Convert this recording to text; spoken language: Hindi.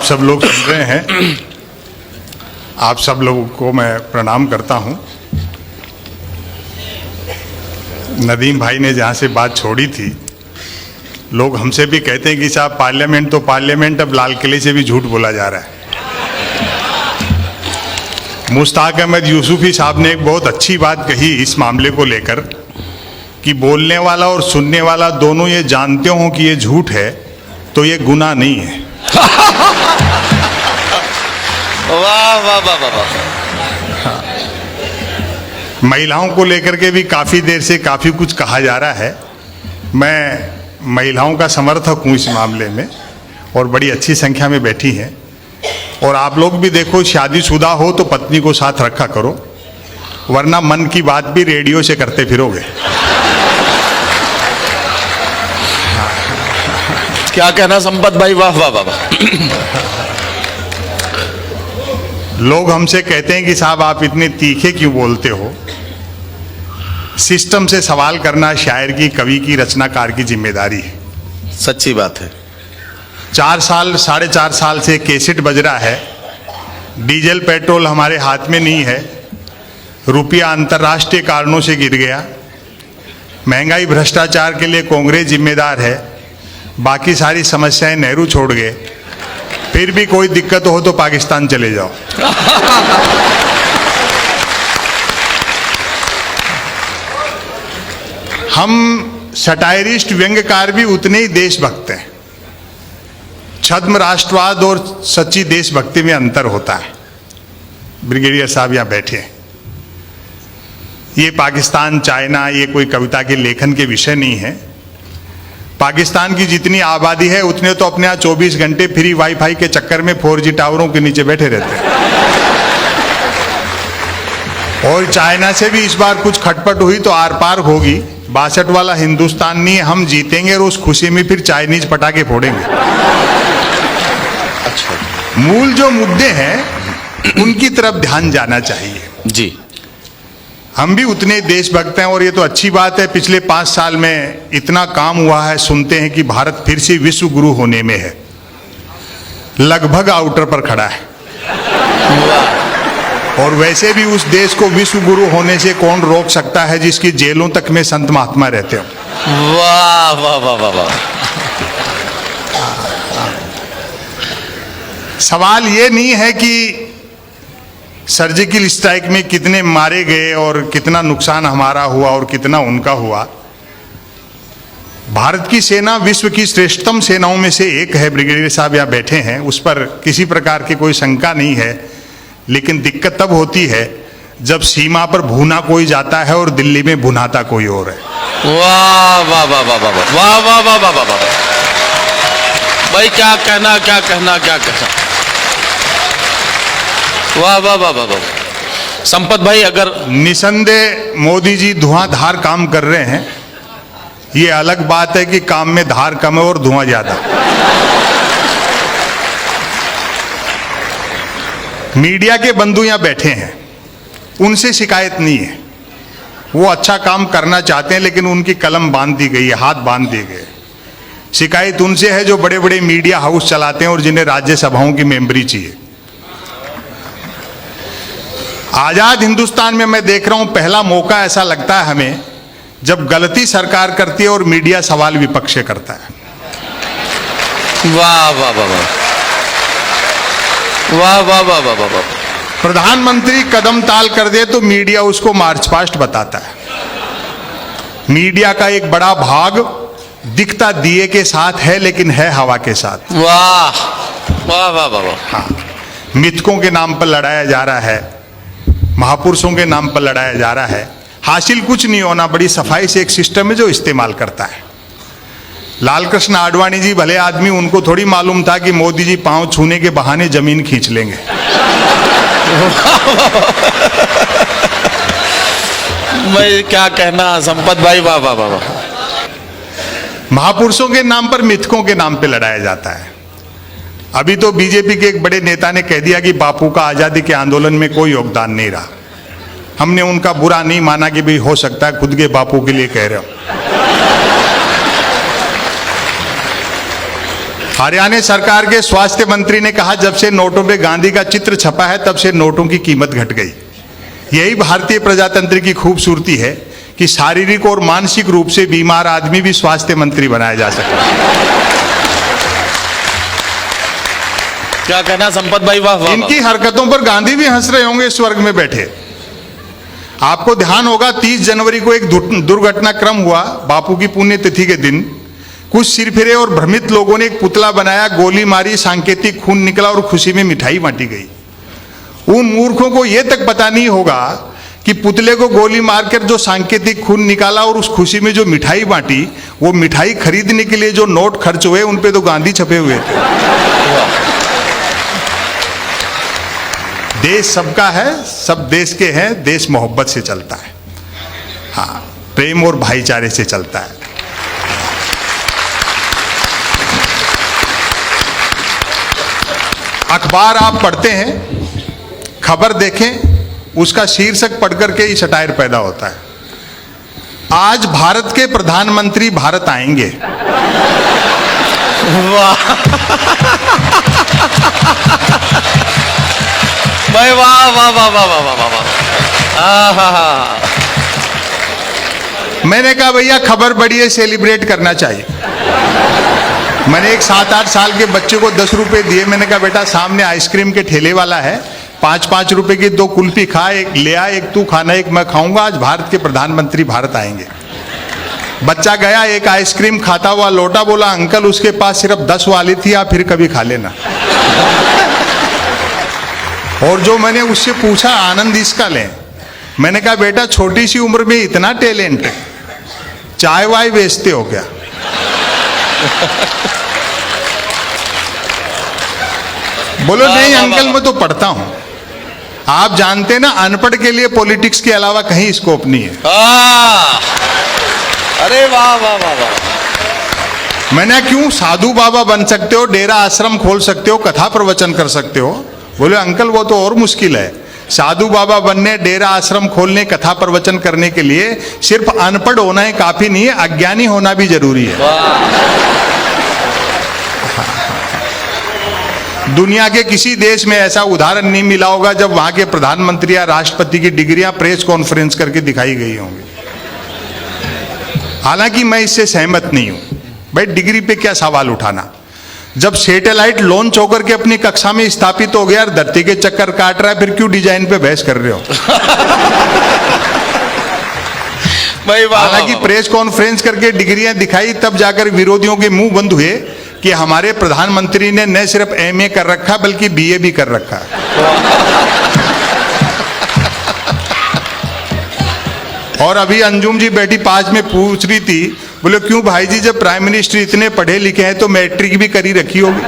सब लोग सुन रहे हैं, आप सब लोगों को मैं प्रणाम करता हूं। नदीम भाई ने जहां से बात छोड़ी थी, लोग हमसे भी कहते हैं कि साहब पार्लियामेंट तो पार्लियामेंट, अब लाल किले से भी झूठ बोला जा रहा है। मुश्ताक अहमद यूसुफी साहब ने एक बहुत अच्छी बात कही इस मामले को लेकर कि बोलने वाला और सुनने वाला दोनों ये जानते हो कि ये झूठ है तो ये गुनाह नहीं है। वाह वाह वाह वाह। महिलाओं को लेकर के भी काफ़ी देर से काफ़ी कुछ कहा जा रहा है। मैं महिलाओं का समर्थक हूँ इस मामले में, और बड़ी अच्छी संख्या में बैठी हैं। और आप लोग भी देखो, शादीशुदा हो तो पत्नी को साथ रखा करो, वरना मन की बात भी रेडियो से करते फिरोगे। क्या कहना संपत भाई, वाह वाह वाह। लोग हमसे कहते हैं कि साहब आप इतने तीखे क्यों बोलते हो। सिस्टम से सवाल करना शायर की, कवि की, रचनाकार की जिम्मेदारी है। सच्ची बात है। 4 साल 4.5 साल से कैसेट बज रहा है, डीजल पेट्रोल हमारे हाथ में नहीं है, रुपया अंतर्राष्ट्रीय कारणों से गिर गया, महंगाई भ्रष्टाचार के लिए कांग्रेस जिम्मेदार है, बाकी सारी समस्याएं नेहरू छोड़ गए, फिर भी कोई दिक्कत हो तो पाकिस्तान चले जाओ। हम सटायरिस्ट व्यंग्यकार भी उतने ही देशभक्त हैं। छद्म राष्ट्रवाद और सच्ची देशभक्ति में अंतर होता है। ब्रिगेडियर साहब यहाँ बैठे हैं। ये पाकिस्तान, चाइना, ये कोई कविता के लेखन के विषय नहीं है। पाकिस्तान की जितनी आबादी है उतने तो अपने यहाँ 24 घंटे फ्री वाईफाई के चक्कर में 4G टावरों के नीचे बैठे रहते हैं। और चाइना से भी इस बार कुछ खटपट हुई तो आर पार होगी। 62 वाला हिंदुस्तान नहीं है, हम जीतेंगे और उस खुशी में फिर चाइनीज पटाखे फोड़ेंगे। अच्छा, मूल जो मुद्दे हैं उनकी तरफ ध्यान जाना चाहिए जी। हम भी उतने देशभक्त हैं, और ये तो अच्छी बात है। पिछले 5 साल में इतना काम हुआ है, सुनते हैं कि भारत फिर से विश्व गुरु होने में है, लगभग आउटर पर खड़ा है। और वैसे भी उस देश को विश्व गुरु होने से कौन रोक सकता है जिसकी जेलों तक में संत महात्मा रहते हो। वाह वाह वाह वाह वाह। सवाल ये नहीं है कि सर्जिकल स्ट्राइक में कितने मारे गए और कितना नुकसान हमारा हुआ और कितना उनका हुआ। भारत की सेना विश्व की श्रेष्ठतम सेनाओं में से एक है। ब्रिगेडियर साहब यहाँ बैठे हैं, उस पर किसी प्रकार की कोई शंका नहीं है। लेकिन दिक्कत तब होती है जब सीमा पर भूना कोई जाता है और दिल्ली में भुनाता कोई और है। वाह वाह वाह वाह वाह वाह वाह वाह वाह वाह वाह। भाई क्या कहना, क्या कहना, क्या कहना। वाह वाह वाह वाह वाह। संपत भाई, अगर निसंदेह मोदी जी धुआंधार काम कर रहे हैं। ये अलग बात है कि काम में धार कम है और धुआं ज्यादा। मीडिया के बंधु यहां बैठे हैं, उनसे शिकायत नहीं है। वो अच्छा काम करना चाहते हैं, लेकिन उनकी कलम बांध दी गई है, हाथ बांध दिए गए। शिकायत उनसे है जो बड़े बड़े मीडिया हाउस चलाते हैं और जिन्हें राज्यसभाओं की मेंबरी चाहिए। आजाद हिंदुस्तान में मैं देख रहा हूं, पहला मौका ऐसा लगता है हमें जब गलती सरकार करती है और मीडिया सवाल विपक्ष से करता है। वाह वाह वाह वाह वाह वाह वाह वाह वाह वाह। प्रधानमंत्री कदम ताल कर दे तो मीडिया उसको मार्च पास्ट बताता है। मीडिया का एक बड़ा भाग दिखता दिए के साथ है, लेकिन है हवा के साथ। वाह वाह वाह वाह वाह। हाँ, मिथकों के नाम पर लड़ाया जा रहा है, महापुरुषों के नाम पर लड़ाया जा रहा है। हासिल कुछ नहीं होना। बड़ी सफाई से एक सिस्टम है जो इस्तेमाल करता है। लाल कृष्ण आडवाणी जी भले आदमी, उनको थोड़ी मालूम था कि मोदी जी पांव छूने के बहाने जमीन खींच लेंगे। मैं क्या कहना संपत भाई, वाह वाह वाह वाह। महापुरुषों के नाम पर, मिथकों के नाम पे लड़ाया जाता है। अभी तो बीजेपी के एक बड़े नेता ने कह दिया कि बापू का आजादी के आंदोलन में कोई योगदान नहीं रहा। हमने उनका बुरा नहीं माना कि भाई हो सकता है खुद के बापू के लिए कह रहे हो। हरियाणा सरकार के स्वास्थ्य मंत्री ने कहा, जब से नोटों पे गांधी का चित्र छपा है तब से नोटों की कीमत घट गई। यही भारतीय प्रजातंत्र की खूबसूरती है कि शारीरिक और मानसिक रूप से बीमार आदमी भी स्वास्थ्य मंत्री बनाया जा सकता है। क्या कहना संपत भाई, वाह वाह। इनकी हरकतों पर गांधी भी हंस रहे होंगे स्वर्ग में बैठे। आपको ध्यान होगा 30 जनवरी को एक दुर्घटनाक्रम हुआ बापू की पुण्यतिथि के दिन। कुछ सिरफिरे और भ्रमित लोगों ने एक पुतला बनाया, गोली मारी, सांकेतिक खून निकला और खुशी में मिठाई बांटी गई। उन मूर्खों को यह तक पता नहीं होगा कि पुतले को गोली मारकर जो सांकेतिक खून निकाला और उस खुशी में जो मिठाई बांटी, वो मिठाई खरीदने के लिए जो नोट खर्च हुए उन पे तो गांधी छपे हुए थे। देश सबका है, सब देश के हैं, देश मोहब्बत से चलता है, हाँ, प्रेम और भाईचारे से चलता है। अखबार आप पढ़ते हैं, खबर देखें, उसका शीर्षक पढ़कर के ही सटायर पैदा होता है। आज भारत के प्रधानमंत्री भारत आएंगे। वाह भाई, वाह वाह वाह वाह वाह वाह वाह। मैंने कहा भैया खबर बड़ी है, सेलिब्रेट करना चाहिए। मैंने एक 7-8 साल के बच्चे को 10 रुपए दिए। मैंने कहा बेटा सामने आइसक्रीम के ठेले वाला है, 5-5 रुपए की 2 कुल्फी खा, एक ले आ, एक तू खाना, एक मैं खाऊंगा। आज भारत के प्रधानमंत्री भारत आएंगे। बच्चा गया, एक आइसक्रीम खाता हुआ लौटा, बोला अंकल उसके पास सिर्फ 10 वाली थी, आप फिर कभी खा लेना। और जो मैंने उससे पूछा आनंद इसका लें, मैंने कहा बेटा छोटी सी उम्र में इतना टैलेंट, चाय वाय बेचते हो क्या? बोलो नहीं अंकल मैं तो पढ़ता हूं। आप जानते ना अनपढ़ के लिए पॉलिटिक्स के अलावा कहीं स्कोप नहीं है। अरे वाह वाह वाह वाह। मैंने क्यों, साधु बाबा बन सकते हो, डेरा आश्रम खोल सकते हो, कथा प्रवचन कर सकते हो। बोले अंकल वो तो और मुश्किल है। साधु बाबा बनने, डेरा आश्रम खोलने, कथा प्रवचन करने के लिए सिर्फ अनपढ़ होना ही काफी नहीं है, अज्ञानी होना भी जरूरी है। दुनिया के किसी देश में ऐसा उदाहरण नहीं मिला होगा जब वहां के प्रधानमंत्री या राष्ट्रपति की डिग्रियां प्रेस कॉन्फ्रेंस करके दिखाई गई होंगी। हालांकि मैं इससे सहमत नहीं हूं। भाई डिग्री पे क्या सवाल उठाना, जब सैटेलाइट लॉन्च होकर के अपनी कक्षा में स्थापित हो गया, धरती के चक्कर काट रहा है, फिर क्यों डिजाइन पे बहस कर रहे हो? हालांकि प्रेस कॉन्फ्रेंस करके डिग्रियां दिखाई, तब जाकर विरोधियों के मुंह बंद हुए कि हमारे प्रधानमंत्री ने न सिर्फ एमए कर रखा बल्कि बीए भी कर रखा। और अभी अंजुम जी बैठी पास में पूछ रही थी, बोले क्यों भाई जी जब प्राइम मिनिस्टर इतने पढ़े लिखे हैं तो मैट्रिक भी करी रखी होगी।